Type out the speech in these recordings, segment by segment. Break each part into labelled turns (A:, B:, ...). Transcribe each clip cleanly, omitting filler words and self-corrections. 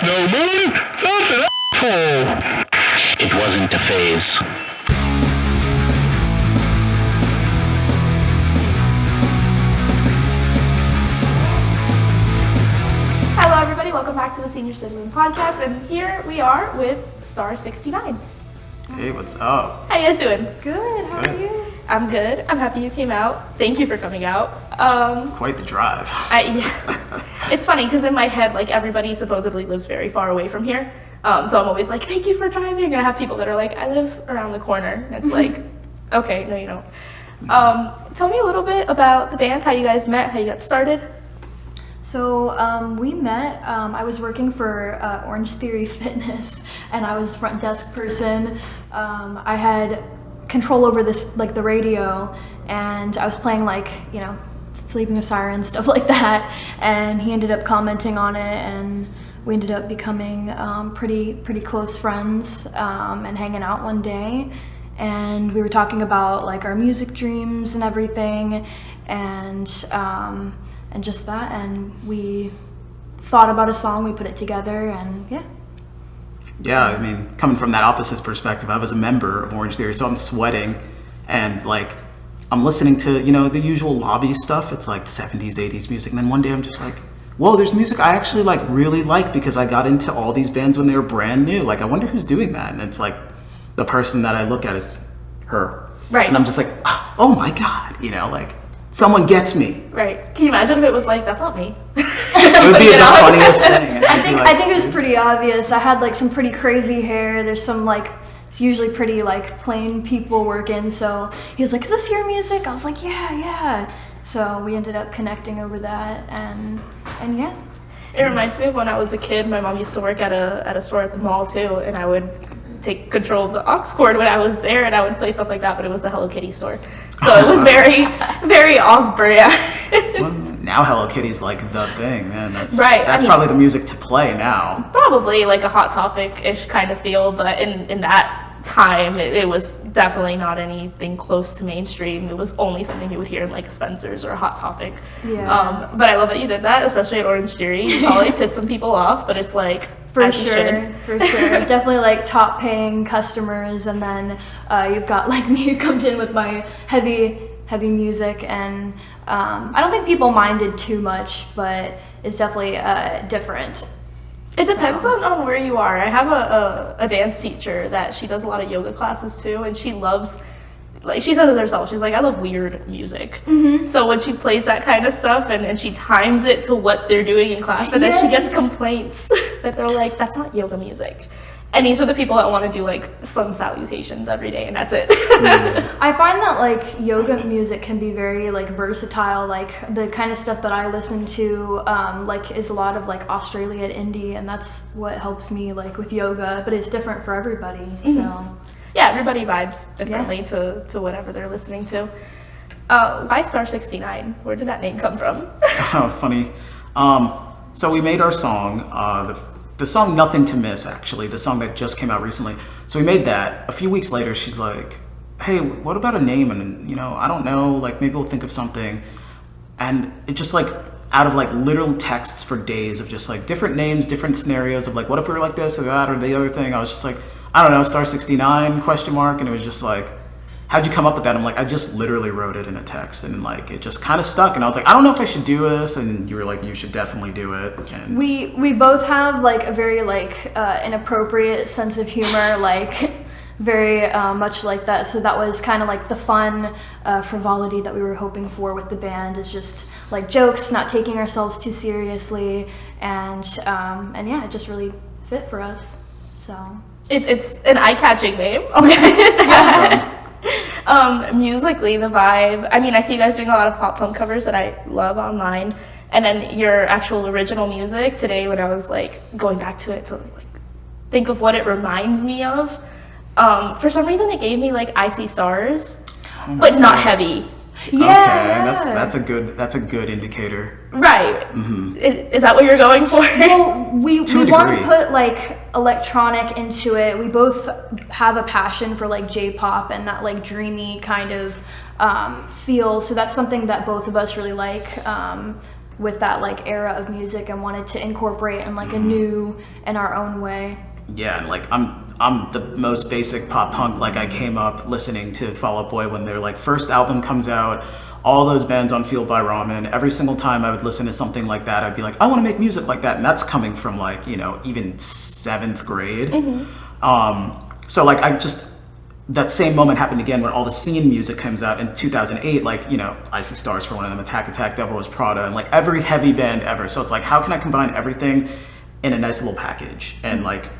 A: no money, that's an asshole. It wasn't a phase.
B: Hello everybody, welcome back to the Senior Citizen Podcast, and here we are with Star69.
C: Hey, what's up?
B: How you guys doing?
D: Good, how are you?
B: I'm good. I'm happy you came out. Thank you for coming out.
C: Quite the drive.
B: It's funny because in my head, like, everybody supposedly lives very far away from here. So I'm always like, thank you for driving. And I have people that are like, I live around the corner. And it's like, okay, no you don't. Tell me a little bit about the band, how you guys met, how you got started.
D: So we met, I was working for Orange Theory Fitness, and I was front desk person. I had control over this, like the radio, and I was playing like, you know, Sleeping with Sirens, stuff like that, and he ended up commenting on it, and we ended up becoming pretty close friends, and hanging out one day, and we were talking about like our music dreams and everything, and just that, and we thought about a song, we put it together, and yeah.
C: Yeah, I mean, coming from that opposite perspective, I was a member of Orange Theory, so I'm sweating, and like, I'm listening to, you know, the usual lobby stuff. It's like 70s, 80s music, and then one day I'm just like, whoa, there's music I actually like really like because I got into all these bands when they were brand new. Like, I wonder who's doing that, and it's like, the person that I look at is her.
B: Right.
C: And I'm just like, oh my God, you know, like, someone gets me.
B: Right. Can you imagine if it was like, that's not me?
C: It would be the funniest thing.
D: I think it was pretty obvious. I had like some pretty crazy hair. There's some like, it's usually pretty like plain people working. So he was like, is this your music? I was like, yeah. So we ended up connecting over that, and yeah.
B: It reminds me of when I was a kid. My mom used to work at a store at the mall too, and I would take control of the aux cord when I was there, and I would play stuff like that, but it was the Hello Kitty store. So it was very, very off-brand.
C: Well, now Hello Kitty's like the thing, man. That's
B: right.
C: That's probably the music to play now.
B: Probably like a Hot Topic-ish kind of feel, but in that time, it was definitely not anything close to mainstream. It was only something you would hear in like a Spencer's or a Hot Topic.
D: Yeah.
B: But I love that you did that, especially at Orange Theory. You probably pissed some people off, but it's like,
D: For sure. Definitely like top paying customers, and then you've got like me who comes in with my heavy music, and I don't think people minded too much, but it's definitely different.
B: It depends on where you are. I have a dance teacher that she does a lot of yoga classes too, and she loves, like she says it herself, she's like, I love weird music. Mm-hmm. So when she plays that kind of stuff and she times it to what they're doing in class, but then she gets complaints that they're like, that's not yoga music. And these are the people that want to do like sun salutations every day, and that's it.
D: I find that like yoga music can be very like versatile. Like the kind of stuff that I listen to like is a lot of like Australian indie, and that's what helps me like with yoga, but it's different for everybody. Mm-hmm. So
B: yeah, everybody vibes differently to whatever they're listening to. Why Star69? Where did that name come from?
C: Oh, funny. So we made our song, the song Nothing to Miss, actually, the song that just came out recently. So we made that. A few weeks later, she's like, hey, what about a name? And, you know, I don't know, like maybe we'll think of something. And it just like, out of like literal texts for days of just like different names, different scenarios of like, what if we were like this or that or the other thing? I was just like, I don't know, Star69 question mark. And it was just like, how'd you come up with that? I'm like, I just literally wrote it in a text, and like it just kind of stuck. And I was like, I don't know if I should do this. And you were like, you should definitely do it. And
D: we both have like a very like inappropriate sense of humor, like very much like that. So that was kind of like the fun frivolity that we were hoping for with the band, is just like jokes, not taking ourselves too seriously, and yeah, it just really fit for us. So
B: it's an eye-catching name. Okay. Musically, the vibe, I mean, I see you guys doing a lot of pop punk covers that I love online, and then your actual original music today, when I was like going back to it to like think of what it reminds me of, for some reason it gave me like I See Stars, but not heavy.
D: Yeah.
C: Okay, that's a good indicator.
B: Right. Mm-hmm. Is that what you're going for?
D: Well, we want to put like electronic into it. We both have a passion for like J-pop and that like dreamy kind of feel. So that's something that both of us really like. with that like era of music and wanted to incorporate in like a new and our own way.
C: Yeah, and like I'm the most basic pop punk. Like I came up listening to Fall Out Boy when their like first album comes out, all those bands on Fueled by Ramen. Every single time I would listen to something like that, I'd be like, I want to make music like that. And that's coming from like, you know, even 7th grade. So like that same moment happened again when all the scene music comes out in 2008, like, you know, Icy Stars for one of them, Attack, Devil Wears Prada, and like every heavy band ever. So it's like, how can I combine everything in a nice little package? And like,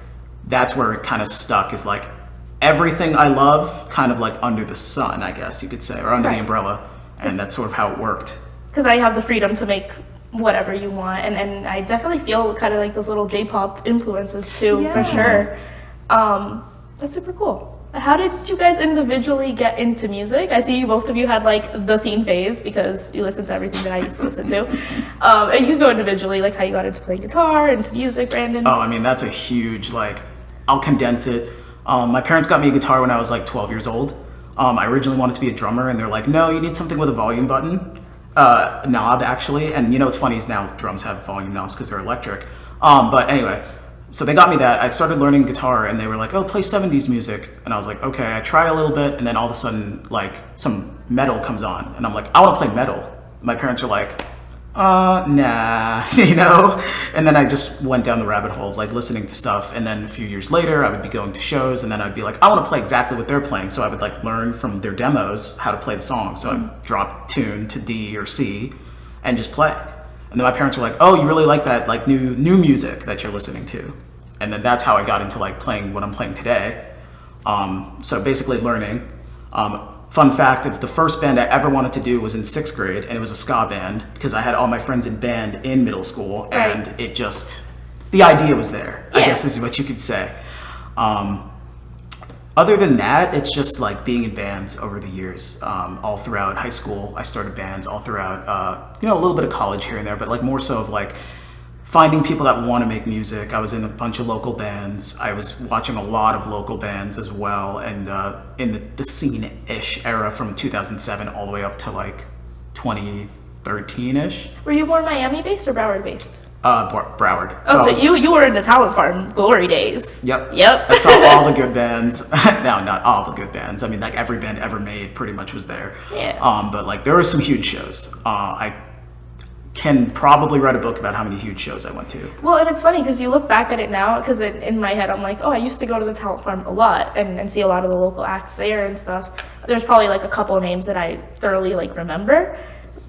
C: that's where it kind of stuck, is like everything I love kind of like under the sun, I guess you could say, or under the umbrella. And that's sort of how it worked. Because
B: I have the freedom to make whatever you want. And I definitely feel kind of like those little J-pop influences too, for sure. That's super cool. How did you guys individually get into music? I see both of you had like the scene phase because you listened to everything that I used to listen to. And you can go individually, like how you got into playing guitar, into music, Brandon.
C: Oh, I mean, that's a huge, like, I'll condense it. My parents got me a guitar when I was like 12 years old. I originally wanted to be a drummer, and they're like, no, you need something with a volume button. Knob, actually. And you know what's funny is now drums have volume knobs because they're electric. But anyway, so they got me that. I started learning guitar, and they were like, oh, play 70s music. And I was like, okay. I tried a little bit, and then all of a sudden, like, some metal comes on. And I'm like, I want to play metal. My parents are like, nah, you know? And then I just went down the rabbit hole of like listening to stuff. And then a few years later, I would be going to shows, and then I'd be like, I want to play exactly what they're playing. So I would like learn from their demos how to play the song. So I'd drop tune to D or C and just play. And then my parents were like, oh, you really like that like new music that you're listening to. And then that's how I got into like playing what I'm playing today. So basically learning. Fun fact, of the first band I ever wanted to do was in 6th grade, and it was a ska band because I had all my friends in band in middle school, and it just, the idea was there, I guess is what you could say. Other than that, it's just like being in bands over the years. All throughout high school, I started bands. All throughout, you know, a little bit of college here and there, but like more so of like finding people that want to make music. I was in a bunch of local bands. I was watching a lot of local bands as well, and in the scene-ish era from 2007 all the way up to like 2013-ish.
B: Were you more Miami-based or Broward-based?
C: Broward.
B: Oh, so you were in the Talent Farm glory days.
C: Yep.
B: I
C: saw all the good bands. No, not all the good bands. I mean, like every band ever made pretty much was there.
B: Yeah.
C: But like there were some huge shows. I can probably write a book about how many huge shows I went to.
B: Well, and it's funny because you look back at it now, because in my head I'm like, oh, I used to go to the Talent Farm a lot and see a lot of the local acts there and stuff. There's probably like a couple of names that I thoroughly like remember.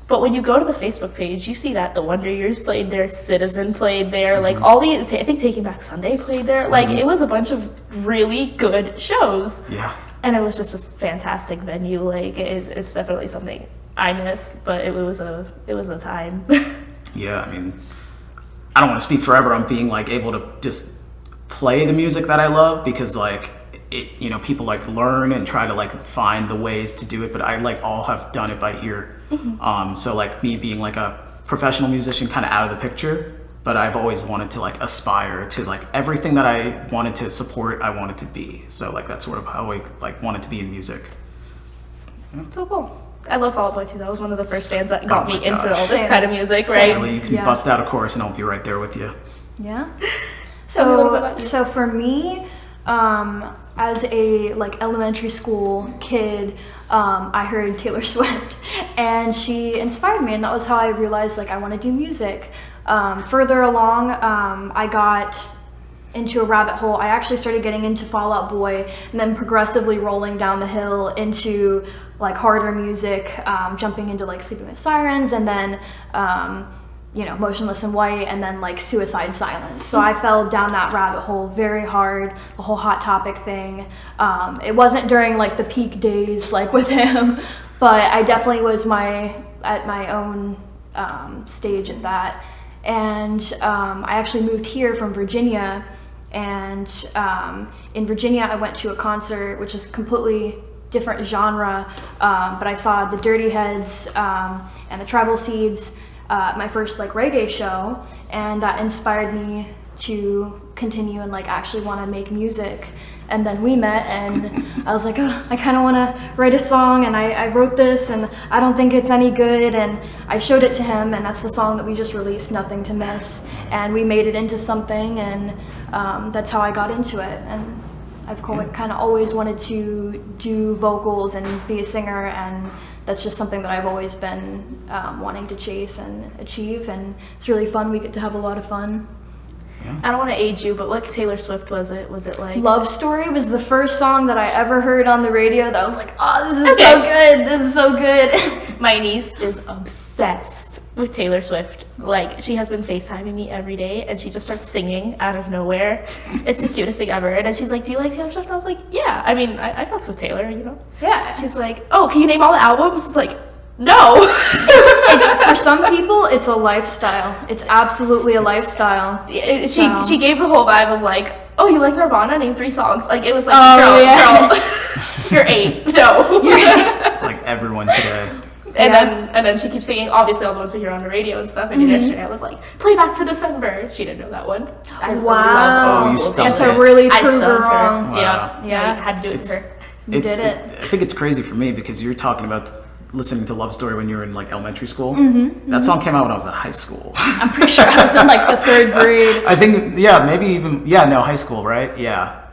B: But when you go to the Facebook page, you see that the Wonder Years played there, Citizen played there, like all these, I think Taking Back Sunday played there. Like it was a bunch of really good shows.
C: Yeah.
B: And it was just a fantastic venue. Like it's definitely something I miss, but it was a time.
C: Yeah, I mean, I don't want to speak forever on being like able to just play the music that I love, because like it, you know, people like learn and try to like find the ways to do it, but I like all have done it by ear. So like me being like a professional musician kind of out of the picture, but I've always wanted to like aspire to like everything that I wanted to support, I wanted to be. So like that's sort of how I like wanted to be in music.
B: So cool. I love Fall Out Boy too. That was one of the first bands that got me into all this kind of music, right?
C: Really, you can bust out a chorus and I'll be right there with you.
D: Yeah. So for me, as a like elementary school kid, I heard Taylor Swift, and she inspired me, and that was how I realized like I want to do music. Further along, I got into a rabbit hole. I actually started getting into Fall Out Boy, and then progressively rolling down the hill into like harder music, jumping into like Sleeping with Sirens, and then you know, Motionless in White, and then like Suicide Silence. So I fell down that rabbit hole very hard, the whole Hot Topic thing. It wasn't during like the peak days like with him, but I definitely was at my own stage at that. And I actually moved here from Virginia, and in Virginia I went to a concert, which is completely different genre, but I saw the Dirty Heads and the Tribal Seeds, my first like reggae show, and that inspired me to continue and like actually want to make music. And then we met, and I was like, oh, I kind of want to write a song, and I wrote this, and I don't think it's any good. And I showed it to him, and that's the song that we just released, Nothing to Miss. And we made it into something, and that's how I got into it. And I've kind of always wanted to do vocals and be a singer, and that's just something that I've always been wanting to chase and achieve. And it's really fun. We get to have a lot of fun.
C: Yeah.
B: I don't want to age you, but what Taylor Swift was it? Was it like
D: Love Story was the first song that I ever heard on the radio that I was like, oh, this is so good. This is so good.
B: My niece is obsessed with Taylor Swift. Like, she has been FaceTiming me every day, and she just starts singing out of nowhere. It's the cutest thing ever. And then she's like, do you like Taylor Swift? I was like, yeah. I mean, I fucks with Taylor, you know?
D: Yeah.
B: She's like, oh, can you name all the albums? It's like, no.
D: For some people, it's a lifestyle. It's absolutely a lifestyle.
B: She gave the whole vibe of like, oh, you like Nirvana? Name 3 songs. Like, it was like, girl, you're 8. No.
C: It's like everyone today.
B: And then she keeps singing obviously all the ones we hear on the radio and stuff. And yesterday I was like, play Back to December. She didn't know that one.
D: Wow.
C: Oh, you stumped
D: That's
C: it.
D: a really
B: I
D: prove her
B: stumped her.
D: wrong.
C: Wow.
B: Yeah. I had to do it to her.
D: You did it.
C: I think it's crazy for me because you're talking about listening to Love Story when you were in like elementary school. That song came out when I was in high school.
D: I'm pretty sure I was in like the 3rd grade.
C: I think, yeah, maybe even, high school, right? Yeah.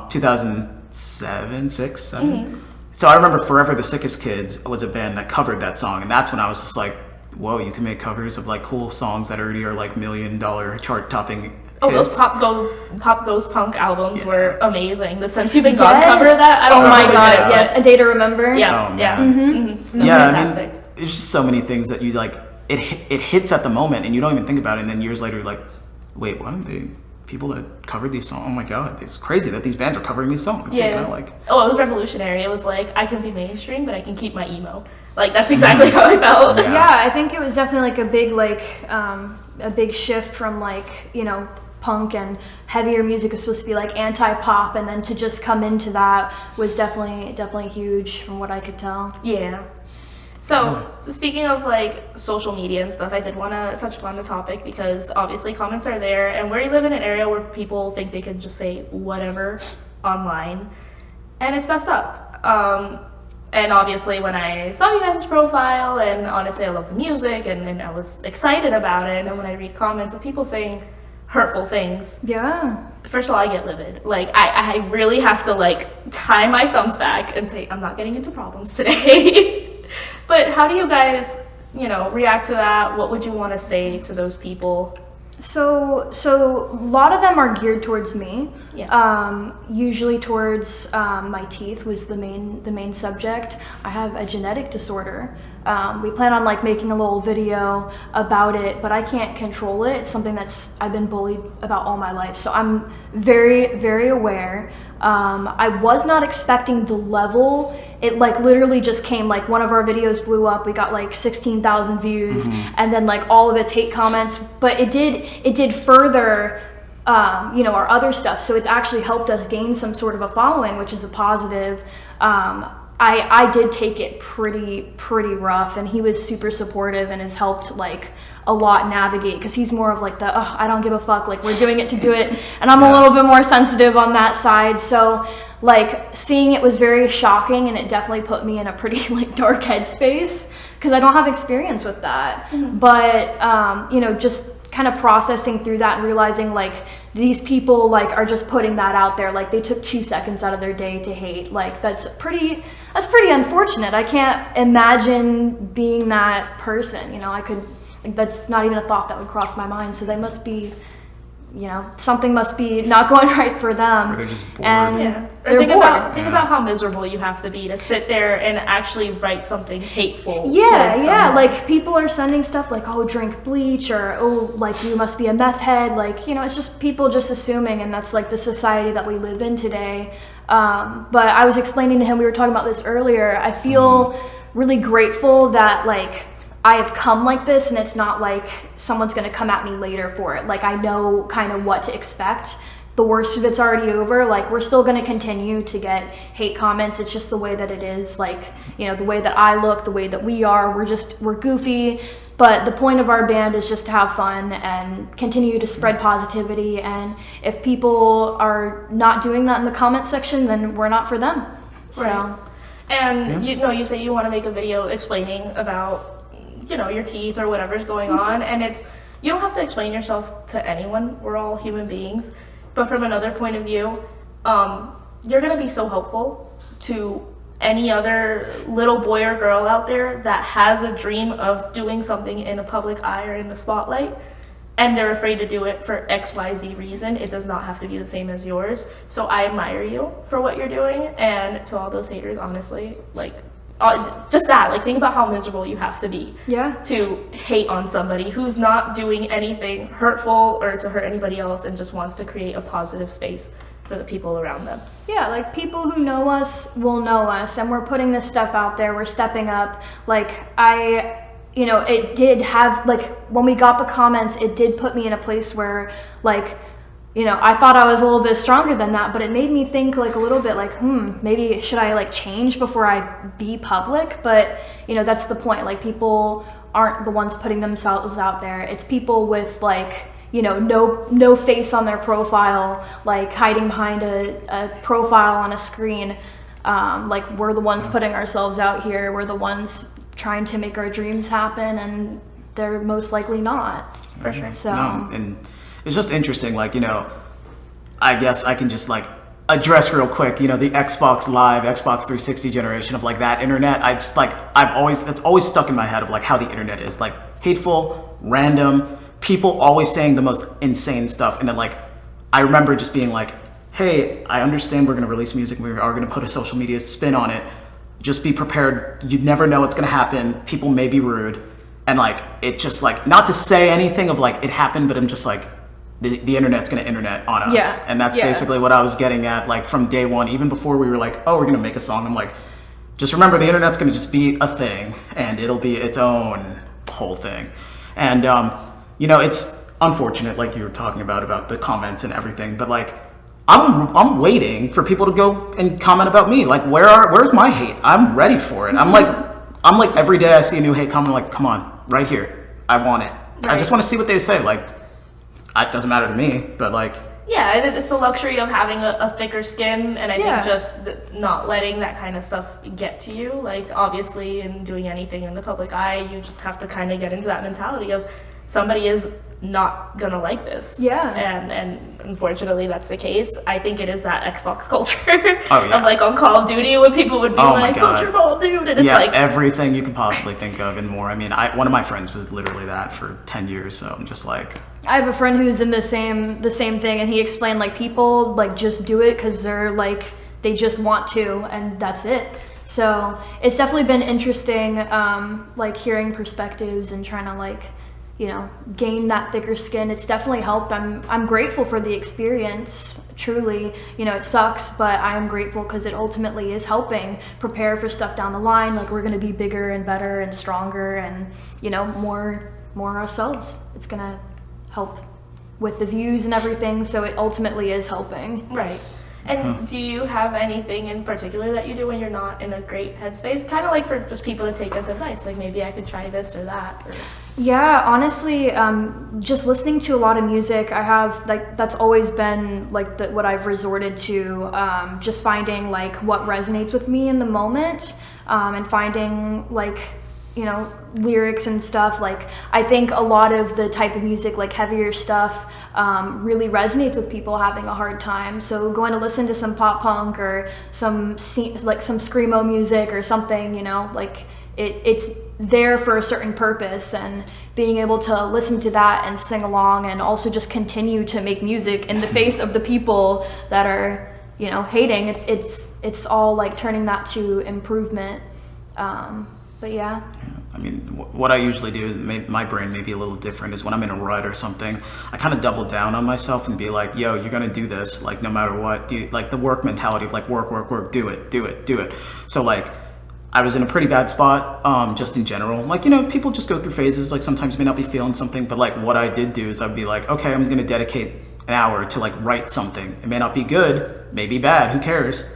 C: 2007, 6, 7. So I remember Forever the Sickest Kids was a band that covered that song. And that's when I was just like, whoa, you can make covers of like cool songs that already are like $1 million chart topping.
B: Oh,
C: hits.
B: those Pop Goes Punk albums were amazing. The Since You've Been Gone cover of that. I don't
D: Oh
B: know
D: my
B: who
D: god,
B: did it.
D: yes. A Day to Remember.
B: Yeah.
C: Oh,
B: Yeah.
C: man.
B: Yeah.
C: I mean, there's just so many things that you like, it hits at the moment and you don't even think about it. And then years later, you're like, wait, what? People that covered these songs, oh my god, it's crazy that these bands are covering these songs.
B: Yeah.
C: You know, like,
B: oh, it was revolutionary. It was like, I can be mainstream, but I can keep my emo. Like, that's exactly how I felt.
C: Yeah.
D: Yeah, I think it was definitely like a big shift from like, you know, punk and heavier music was supposed to be like anti-pop, and then to just come into that was definitely huge from what I could tell.
B: Yeah. So, speaking of like social media and stuff, I did want to touch upon the topic because obviously comments are there, and we live in an area where people think they can just say whatever online, and it's messed up. And obviously when I saw you guys' profile, and honestly I love the music, and I was excited about it, and then when I read comments of people saying hurtful things,
D: Yeah.
B: first of all, I get livid. Like, I really have to like tie my thumbs back and say, I'm not getting into problems today. But how do you guys, react to that? What would you want to say to those people?
D: So a lot of them are geared towards me.
B: Yeah.
D: Usually towards my teeth was the main subject. I have a genetic disorder. We plan on like making a little video about it, but I can't control it. It's something I've been bullied about all my life. So I'm very, very aware. I was not expecting the level. It like literally just came, like one of our videos blew up. We got like 16,000 views, and then like all of its hate comments, but it did further our other stuff. So it's actually helped us gain some sort of a following, which is a positive. I did take it pretty rough, and he was super supportive and has helped like a lot navigate, because he's more of like I don't give a fuck, like we're doing it to do it, and I'm a little bit more sensitive on that side. So like seeing it was very shocking, and it definitely put me in a pretty like dark headspace because I don't have experience with that. But just kind of processing through that and realizing like these people like are just putting that out there, like they took 2 seconds out of their day to hate. Like that's pretty unfortunate. I can't imagine being that person. That's not even a thought that would cross my mind. So they must be, something must be not going right for them.
C: Or they're just bored.
D: And
B: Yeah. Or
D: they're
B: think
D: bored.
B: about how miserable you have to be to sit there and actually write something hateful.
D: Yeah,
B: towards
D: yeah.
B: someone.
D: Like people are sending stuff like, oh, drink bleach, or oh, like you must be a meth head. Like, it's just people just assuming, and that's like the society that we live in today. But I was explaining to him, we were talking about this earlier, I feel really grateful that like I have come like this, and it's not like someone's going to come at me later for it. Like I know kind of what to expect. the worst of it's already over. Like, we're still going to continue to get hate comments. It's just the way that it is. Like, you know, the way that I look, the way that we are, we're goofy. But the point of our band is just to have fun and continue to spread positivity. And if people are not doing that in the comment section, then we're not for them.
B: Right.
D: So,
B: and you say you want to make a video explaining about, you know, your teeth or whatever's going on. And you don't have to explain yourself to anyone. We're all human beings. But from another point of view, you're going to be so helpful to any other little boy or girl out there that has a dream of doing something in a public eye or in the spotlight, and they're afraid to do it for XYZ reason. It does not have to be the same as yours. So I admire you for what you're doing. And to all those haters, honestly, like, just that, like, think about how miserable you have to be to hate on somebody who's not doing anything hurtful or to hurt anybody else and just wants to create a positive space for the people around them.
D: Yeah, like, people who know us will know us, and we're putting this stuff out there, we're stepping up. Like, you know, it did have, like, when we got the comments, it did put me in a place where, like, you know, I thought I was a little bit stronger than that, but it made me think, like, a little bit like, maybe should I, like, change before I be public? But, you know, that's the point. Like, people aren't the ones putting themselves out there. It's people with, like, you know, no face on their profile, like, hiding behind a profile on a screen. Like, we're the ones putting ourselves out here. We're the ones trying to make our dreams happen, and they're most likely not.
B: For sure.
D: So,
C: No, and it's just interesting, like, you know, I guess I can just, like, address real quick, you know, the Xbox Live, Xbox 360 generation of, like, that internet. I just, like, that's always stuck in my head of, like, how the internet is, like, hateful, random, people always saying the most insane stuff. And then, like, I remember just being like, hey, I understand we're going to release music, we are going to put a social media spin on it. Just be prepared. You never know what's going to happen. People may be rude. And, like, it just, like, not to say anything of, like, it happened, but I'm just like, the internet's going to internet on us.
D: Yeah.
C: And that's basically what I was getting at, like, from day one, even before we were like, oh, we're going to make a song. I'm like, just remember, the internet's going to just be a thing, and it'll be its own whole thing. And, you know, it's unfortunate, like you were talking about the comments and everything, but, like, I'm waiting for people to go and comment about me. Like, where's my hate? I'm ready for it. I'm like every day I see a new hate comment, I'm like, come on, right here. I want it. Right. I just want to see what they say. Like, it doesn't matter to me, but, like,
B: yeah, it's the luxury of having a thicker skin, and I think just not letting that kind of stuff get to you. Like, obviously, in doing anything in the public eye, you just have to kind of get into that mentality of somebody is not gonna like this.
D: Yeah.
B: And unfortunately, that's the case. I think it is that Xbox culture
C: of,
B: like, on Call of Duty when people would be like, fuck your mom, dude. And it's like
C: everything you can possibly think of and more. I mean, one of my friends was literally that for 10 years, so I'm just like,
D: I have a friend who's in the same thing, and he explained, like, people, like, just do it because they're, like, they just want to, and that's it. So it's definitely been interesting, like, hearing perspectives and trying to, like, you know, gain that thicker skin. It's definitely helped. I'm grateful for the experience, truly. You know, it sucks, but I am grateful because it ultimately is helping prepare for stuff down the line. Like, we're going to be bigger and better and stronger and, you know, more ourselves. It's going to help with the views and everything, so it ultimately is helping.
B: Right. And do you have anything in particular that you do when you're not in a great headspace? Kind of like for just people to take as advice, like maybe I could try this or that. Or...
D: Yeah, honestly, just listening to a lot of music, I have, like, that's always been, like, what I've resorted to, just finding, like, what resonates with me in the moment, and finding, like, you know, lyrics and stuff. Like, I think a lot of the type of music, like heavier stuff, really resonates with people having a hard time. So going to listen to some pop punk or some screamo music or something, you know, like it's there for a certain purpose, and being able to listen to that and sing along and also just continue to make music in the face of the people that are, you know, hating. It's all like turning that to improvement. But yeah.
C: I mean, what I usually do is my brain may be a little different is when I'm in a rut or something, I kind of double down on myself and be like, yo, you're going to do this, like, no matter what. Like the work mentality of like, work, do it. So like, I was in a pretty bad spot, just in general. Like, you know, people just go through phases. Like, sometimes you may not be feeling something, but like what I did do is I'd be like, okay, I'm going to dedicate an hour to like write something. It may not be good, may be bad, who cares?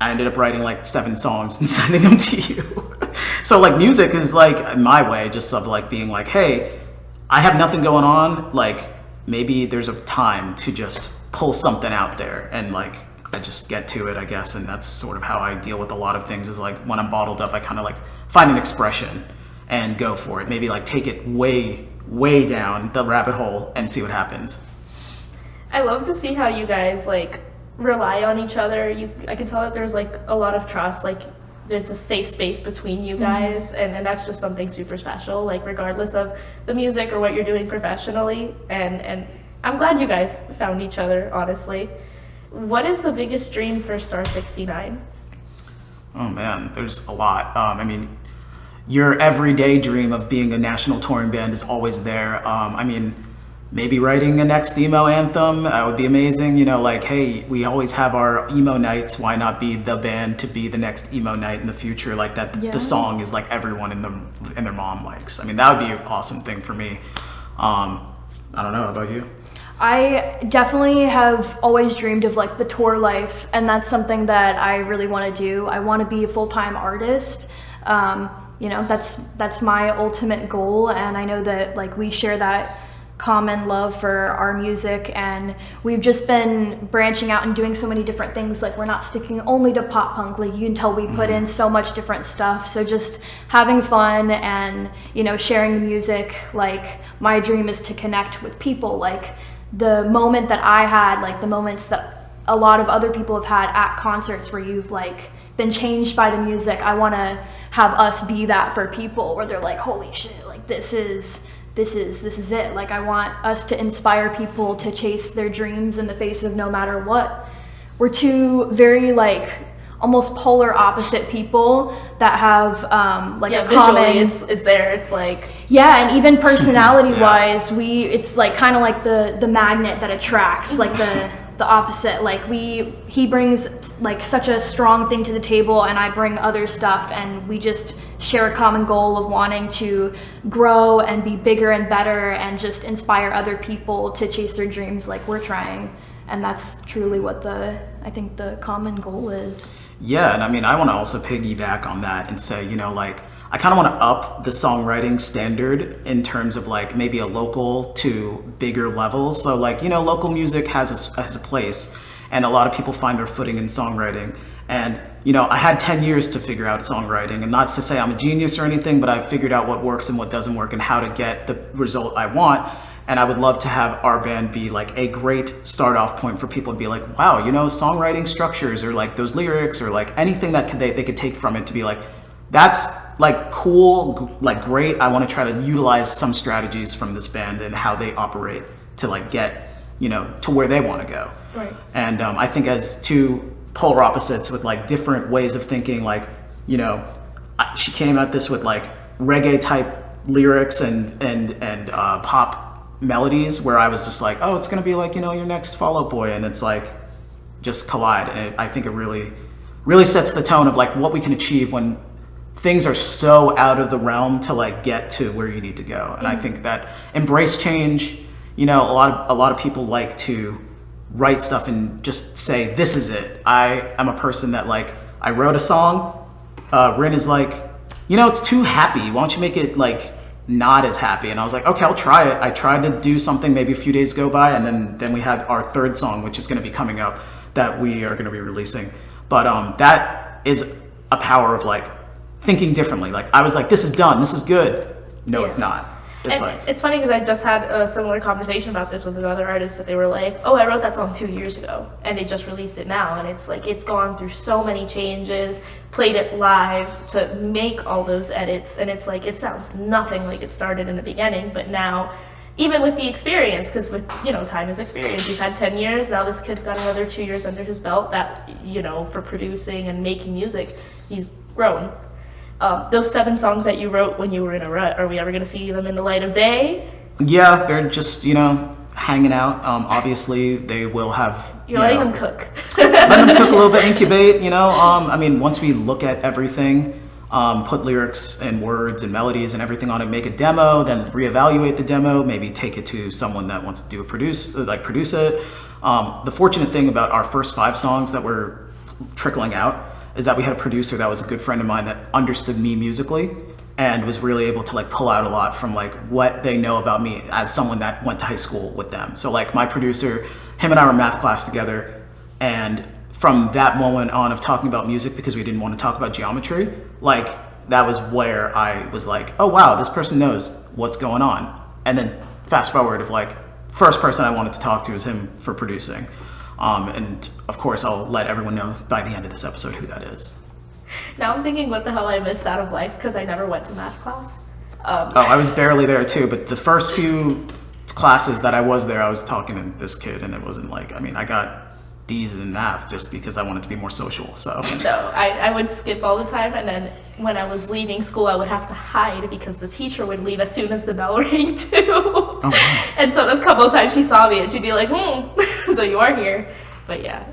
C: I ended up writing like 7 songs and sending them to you. So like music is like my way just of like being like, hey, I have nothing going on, like maybe there's a time to just pull something out there, and like I just get to it, I guess. And that's sort of how I deal with a lot of things, is like when I'm bottled up, I kind of like find an expression and go for it. Maybe like take it way down the rabbit hole and see what happens.
B: I love to see how you guys like rely on each other. I can tell that there's like a lot of trust, like there's a safe space between you guys, and that's just something super special, like regardless of the music or what you're doing professionally. And I'm glad you guys found each other, honestly. What is the biggest dream for Star69?
C: Oh man, there's a lot. I mean, your everyday dream of being a national touring band is always there. I mean, maybe writing a next emo anthem, that would be amazing. You know, like, hey, we always have our emo nights. Why not be the band to be the next emo night in the future? Like that,
D: Yeah.
C: the song is like everyone in their mom likes. I mean, that would be an awesome thing for me. I don't know, how about you?
D: I definitely have always dreamed of like the tour life, and that's something that I really want to do. I want to be a full-time artist. You know, that's my ultimate goal, and I know that like we share that common love for our music, and we've just been branching out and doing so many different things. Like we're not sticking only to pop punk, like you can tell we put in so much different stuff. So just having fun and, you know, sharing the music. Like my dream is to connect with people, like the moment that I had, like the moments that a lot of other people have had at concerts where you've like been changed by the music. I want to have us be that for people, where they're like, holy shit, like this is it. Like I want us to inspire people to chase their dreams in the face of no matter what. We're two very like almost polar opposite people that have like a common,
B: it's there, it's like,
D: yeah, and even personality wise, it's like kind of like the magnet that attracts like the opposite. Like he brings like such a strong thing to the table, and I bring other stuff, and we just share a common goal of wanting to grow and be bigger and better and just inspire other people to chase their dreams like we're trying. And that's truly what I think the common goal is.
C: Yeah, and I mean, I want to also piggyback on that and say, you know, like, I kind of want to up the songwriting standard in terms of like maybe a local to bigger levels. So like, you know, local music has a place, and a lot of people find their footing in songwriting. And, you know, I had 10 years to figure out songwriting, and not to say I'm a genius or anything, but I've figured out what works and what doesn't work and how to get the result I want. And I would love to have our band be like a great start off point for people to be like, wow, you know, songwriting structures or like those lyrics or like anything that they could take from it to be like, that's like cool, like great. I want to try to utilize some strategies from this band and how they operate to like get, you know, to where they want to go.
B: Right.
C: And I think as two polar opposites with like different ways of thinking, like, you know, she came at this with like reggae type lyrics and pop melodies, where I was just like, oh, it's gonna be like, you know, your next Fall Out Boy, and it's like just collide. And I think it really sets the tone of like what we can achieve when things are so out of the realm to like get to where you need to go. And I think that embrace change. You know, a lot of people like to write stuff and just say, this is it. I am a person that like, I wrote a song, Rin is like, you know, it's too happy, why don't you make it like not as happy? And I was like, okay, I'll try it. I tried to do something, maybe a few days go by, and then we had our third song, which is going to be coming up, that we are going to be releasing. But that is a power of like thinking differently. Like I was like, this is done, this is good. No, it's not. It's
B: and
C: like,
B: it's funny because I just had a similar conversation about this with another artist, that they were like, oh, I wrote that song 2 years ago and they just released it now. And it's like, it's gone through so many changes, played it live to make all those edits. And it's like, it sounds nothing like it started in the beginning, but now, even with the experience, because with, you know, time is experience. You've had 10 years, now this kid's got another 2 years under his belt that, you know, for producing and making music, he's grown. Those 7 songs that you wrote when you were in a rut, are we ever going to see them in the light of day?
C: yeah, they're just, you know, hanging out. Obviously they will have,
B: You're letting them cook.
C: let them cook a little bit, incubate, you know. I mean, once we look at everything, put lyrics and words and melodies and everything on it, make a demo, then reevaluate the demo, maybe take it to someone that wants to do produce it. The fortunate thing about our first 5 songs that were trickling out is that we had a producer that was a good friend of mine that understood me musically and was really able to like pull out a lot from like what they know about me as someone that went to high school with them. So like my producer, him and I were in math class together, and from that moment on of talking about music, because we didn't want to talk about geometry, like that was where I was like, oh wow, this person knows what's going on. And then fast forward of like, first person I wanted to talk to was him for producing. And of course I'll let everyone know by the end of this episode who that is.
B: Now I'm thinking what the hell I missed out of life because I never went to math class.
C: I was barely there too, but the first few classes that I was there, I was talking to this kid, and it wasn't like, I mean, I got D's in math just because I wanted to be more social, so.
B: No, I would skip all the time, and then when I was leaving school, I would have to hide because the teacher would leave as soon as the bell rang too. Oh, wow. And so a couple of times she saw me and she'd be like, so you are here. But yeah,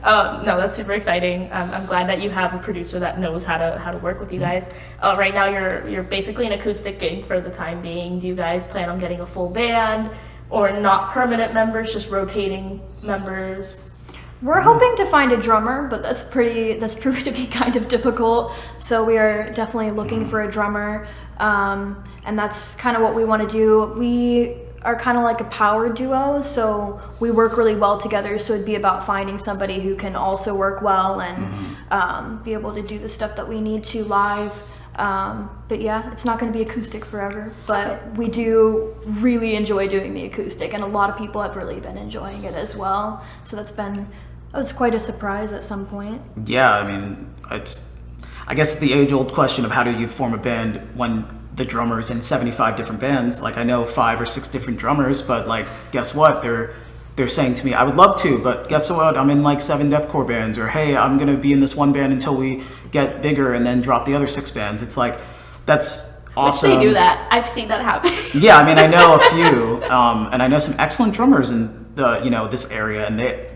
B: no, that's super exciting. I'm glad that you have a producer that knows how to work with you guys. Right now you're basically an acoustic gig for the time being. Do you guys plan on getting a full band, or not permanent members, just rotating members?
D: We're hoping to find a drummer, but that's proved to be kind of difficult. So we are definitely looking for a drummer, and that's kind of what we want to do. We are kind of like a power duo, so we work really well together. So it'd be about finding somebody who can also work well and be able to do the stuff that we need to live. But yeah, it's not going to be acoustic forever, but we do really enjoy doing the acoustic, and a lot of people have really been enjoying it as well. So that was quite a surprise at some point.
C: Yeah, I mean, I guess the age-old question of how do you form a band when the drummer's in 75 different bands. Like I know 5 or 6 different drummers, but like, guess what? They're saying to me, I would love to, but guess what? I'm in like 7 deathcore bands, or hey, I'm going to be in this one band until we get bigger and then drop the other 6 bands. It's like, that's awesome.
B: Which they do that. I've seen that happen.
C: Yeah, I mean, I know a few, and I know some excellent drummers in this area, and they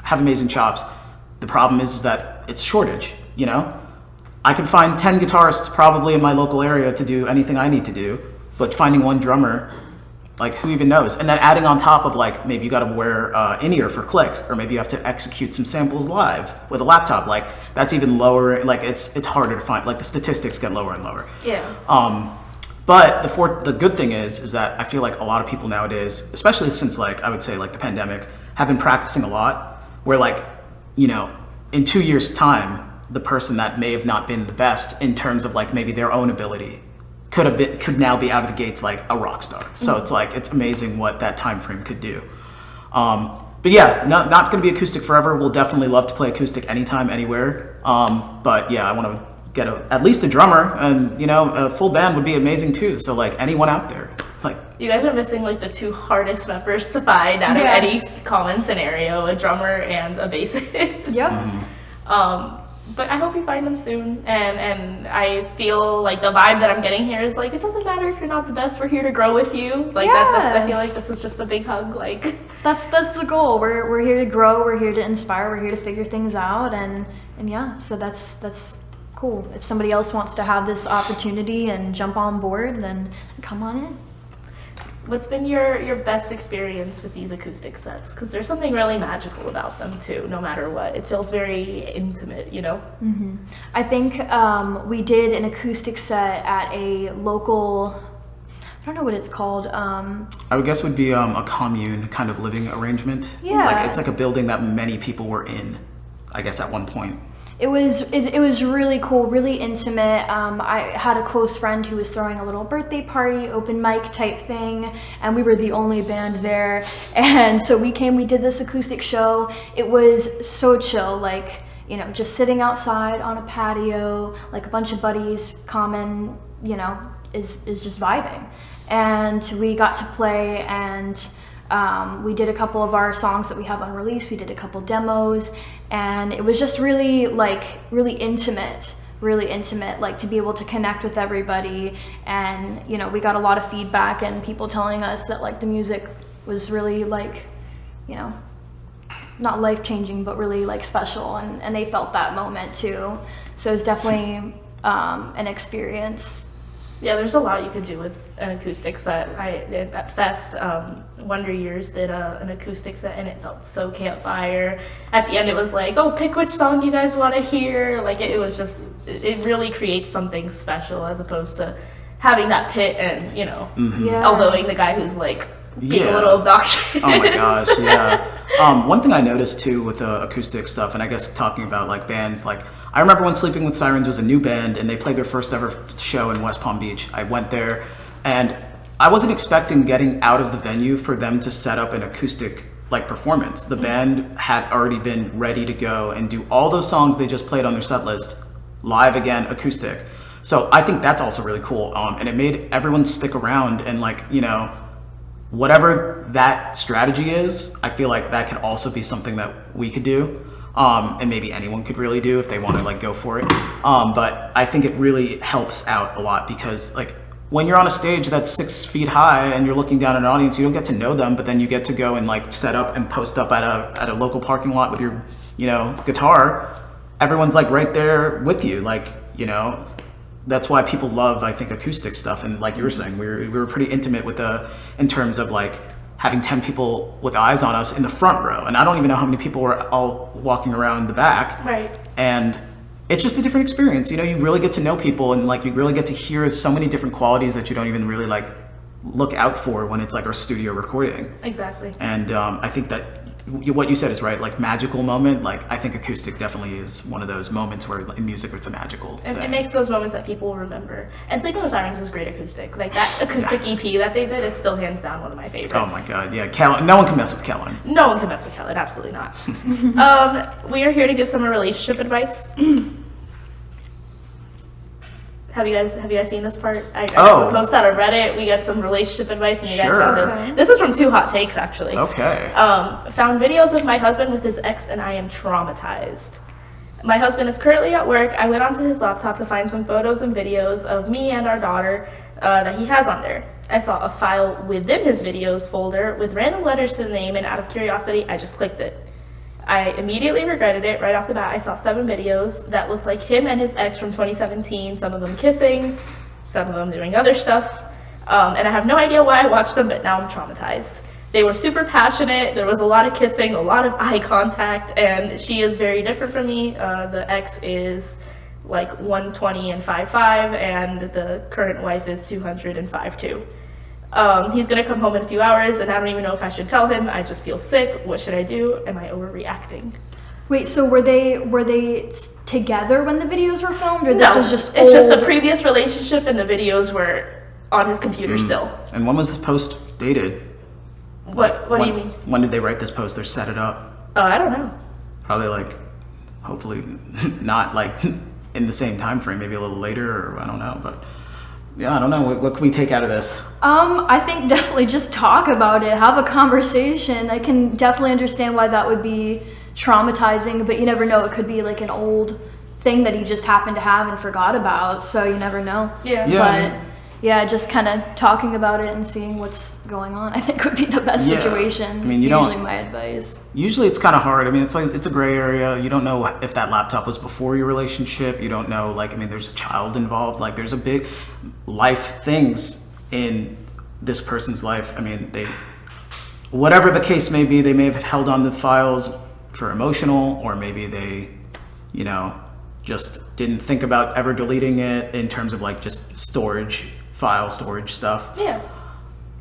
C: have amazing chops. The problem is that it's a shortage, I can find 10 guitarists probably in my local area to do anything I need to do, but finding one drummer, like who even knows? And then adding on top of like, maybe you got to wear in-ear for click, or maybe you have to execute some samples live with a laptop. Like that's even lower. Like it's harder to find. Like the statistics get lower and lower.
B: Yeah.
C: But the good thing is that I feel like a lot of people nowadays, especially since like I would say like the pandemic, have been practicing a lot. Where like, in 2 years' time, the person that may have not been the best in terms of like maybe their own ability could now be out of the gates like a rock star. So it's like, it's amazing what that time frame could do. But yeah, not going to be acoustic forever. We'll definitely love to play acoustic anytime, anywhere. But yeah, I want to get at least a drummer, and a full band would be amazing too. So like anyone out there, like
B: you guys are missing like the 2 hardest members to find out of any common scenario: a drummer and a bassist.
D: Yep.
B: But I hope you find them soon, and I feel like the vibe that I'm getting here is like, it doesn't matter if you're not the best, we're here to grow with you. Like I feel like this is just a big hug. Like
D: that's the goal. We're here to grow, we're here to inspire, we're here to figure things out, and yeah, so that's cool. If somebody else wants to have this opportunity and jump on board, then come on in.
B: What's been your best experience with these acoustic sets? Because there's something really magical about them too, no matter what. It feels very intimate,
D: Mm-hmm. I think we did an acoustic set at a local, I don't know what it's called.
C: I would guess would be a commune kind of living arrangement.
D: Yeah.
C: Like it's like a building that many people were in, I guess at one point.
D: It was really cool, really intimate. I had a close friend who was throwing a little birthday party, open mic type thing, and we were the only band there. And so we did this acoustic show. It was so chill, like, just sitting outside on a patio, like a bunch of buddies, common, is just vibing. And we got to play, and we did a couple of our songs that we have on release. We did a couple demos, and it was just really intimate, like to be able to connect with everybody. And we got a lot of feedback and people telling us that like the music was really like, not life-changing, but really like special, and they felt that moment too. So it's definitely an experience.
B: Yeah, there's a lot you can do with an acoustic set. At Fest, Wonder Years did an acoustic set, and it felt so campfire. At the end, it was like, oh, pick which song you guys want to hear. Like, it was just, it really creates something special as opposed to having that pit and, you know, elbowing the guy who's like being a little obnoxious.
C: Oh my gosh, yeah. One thing I noticed too with acoustic stuff, and I guess talking about like bands, like I remember when Sleeping with Sirens was a new band and they played their first ever show in West Palm Beach. I went there and I wasn't expecting getting out of the venue for them to set up an acoustic like performance. The band had already been ready to go and do all those songs they just played on their set list live again, acoustic. So I think that's also really cool. And it made everyone stick around and like, you know, whatever that strategy is, I feel like that could also be something that we could do. And maybe anyone could really do if they want to like go for it. But I think it really helps out a lot because like when you're on a stage that's 6 feet high and you're looking down at an audience, you don't get to know them, but then you get to go and like set up and post up at a local parking lot with your, you know, guitar. Everyone's like right there with you. Like, you know, that's why people love, I think, acoustic stuff. And like you were saying, we were pretty intimate with in terms of like having 10 people with eyes on us in the front row. And I don't even know how many people were all walking around the back.
B: Right.
C: And it's just a different experience. You know, you really get to know people and like you really get to hear so many different qualities that you don't even really like look out for when it's like our studio recording.
B: Exactly.
C: And I think that what you said is right, like magical moment. Like I think acoustic definitely is one of those moments where in music it's a magical thing.
B: It makes those moments that people will remember. And Sleeping with Sirens is great acoustic. Like that acoustic EP that they did is still hands down one of my favorites.
C: Oh my god, yeah, Kellen. No one can mess with Kellen.
B: No one can mess with Kellen, absolutely not. We are here to give some relationship advice. Have you guys seen this part? I post that on Reddit. We got some relationship advice, and you guys found it. This is from 2 Hot Takes, actually.
C: Okay.
B: Found videos of my husband with his ex, and I am traumatized. My husband is currently at work. I went onto his laptop to find some photos and videos of me and our daughter that he has on there. I saw a file within his videos folder with random letters to the name, and out of curiosity, I just clicked it. I immediately regretted it. Right off the bat, I saw 7 videos that looked like him and his ex from 2017, some of them kissing, some of them doing other stuff. And I have no idea why I watched them, but now I'm traumatized. They were super passionate. There was a lot of kissing, a lot of eye contact, and she is very different from me. The ex is like 120 and 5'5", and the current wife is 200 and 5'2". He's gonna come home in a few hours, and I don't even know if I should tell him. I just feel sick. What should I do? Am I overreacting?
D: Wait, so were they together when the videos were filmed, or
B: No,
D: this was just
B: it's
D: old?
B: just a previous relationship, and the videos were on his computer still.
C: And when was this post dated?
B: What do you mean?
C: When did they write this post or set it up?
B: Oh, I don't know.
C: Probably like, hopefully not like in the same time frame, maybe a little later, or I don't know, but yeah, I don't know. What can we take out of this?
D: I think definitely just talk about it, have a conversation. I can definitely understand why that would be traumatizing, but you never know. It could be like an old thing that he just happened to have and forgot about, so you never know.
B: Yeah.
D: But yeah, just kind of talking about it and seeing what's going on, I think would be the best situation.
C: I mean,
D: it's usually my advice.
C: Usually it's kind of hard. I mean, it's a gray area. You don't know if that laptop was before your relationship. You don't know, like, I mean, there's a child involved. Like, there's a big life things in this person's life. I mean, whatever the case may be, they may have held on to files for emotional, or maybe they, you know, just didn't think about ever deleting it in terms of like just file storage stuff.
B: Yeah.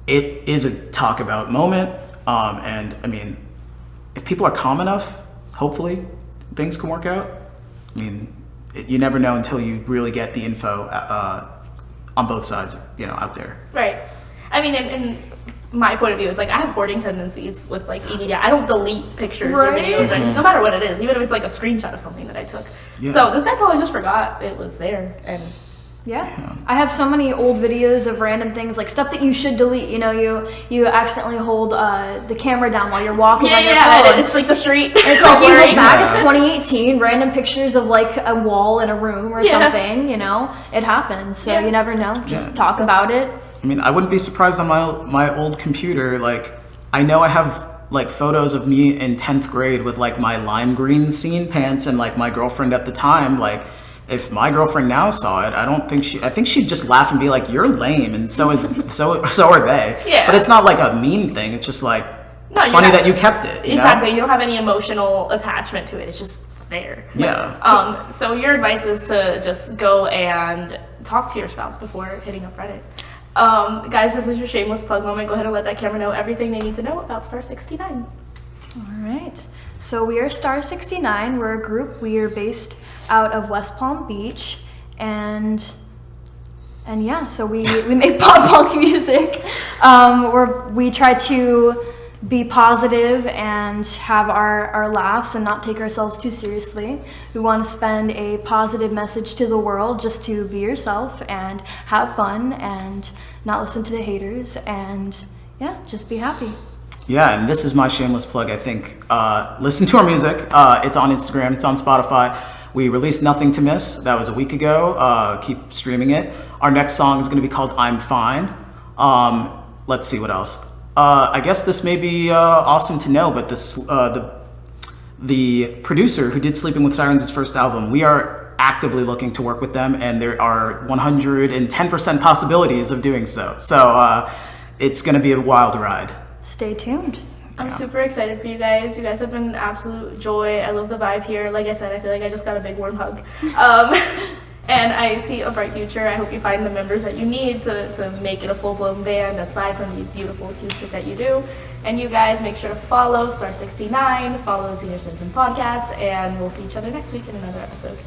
C: It is a talk about moment. And I mean, if people are calm enough, hopefully things can work out. I mean, you never know until you really get the info on both sides, you know, out there.
B: Right. I mean, in my point of view, it's like I have hoarding tendencies with like media. I don't delete pictures or videos, or no matter what it is, even if it's like a screenshot of something that I took. Yeah. So this guy probably just forgot it was there, and
D: yeah. I have so many old videos of random things, like stuff that you should delete. You know, you accidentally hold the camera down while you're walking on your phone.
B: It's like the street.
D: It's like you look back, it's 2018, random pictures of like a wall in a room or something, you know, it happens. So you never know, just talk about it.
C: I mean, I wouldn't be surprised on my old computer. Like, I know I have like photos of me in 10th grade with like my lime green scene pants and like my girlfriend at the time, like if my girlfriend now saw it, I think she'd just laugh and be like, "You're lame," and so are they.
B: Yeah.
C: But it's not like a mean thing. It's just like
B: No,
C: funny that you kept it. You
B: Exactly.
C: know?
B: You don't have any emotional attachment to it. It's just there.
C: Yeah.
B: So your advice is to just go and talk to your spouse before hitting up Reddit. Guys, this is your shameless plug moment. Go ahead and let that camera know everything they need to know about Star69.
D: All right. So we are Star69. We're a group. We are based out of West Palm Beach, and yeah, so we make pop punk music. We try to be positive and have our laughs and not take ourselves too seriously. We want to spend a positive message to the world, just to be yourself and have fun and not listen to the haters, and yeah, just be happy.
C: Yeah, and this is my shameless plug, I think. Listen to our music. It's on Instagram, it's on Spotify. We released Nothing to Miss. That was a week ago. Keep streaming it. Our next song is going to be called I'm Fine. Let's see what else. I guess this may be awesome to know, but this the producer who did Sleeping with Sirens' first album, we are actively looking to work with them, and there are 110% possibilities of doing so. So it's going to be a wild ride.
D: Stay tuned.
B: I'm super excited for you guys. You guys have been an absolute joy. I love the vibe here. Like I said, I feel like I just got a big warm hug. And I see a bright future. I hope you find the members that you need to make it a full-blown band, aside from the beautiful acoustic that you do. And you guys make sure to follow Star69, follow the Senior Citizen Podcast, and we'll see each other next week in another episode.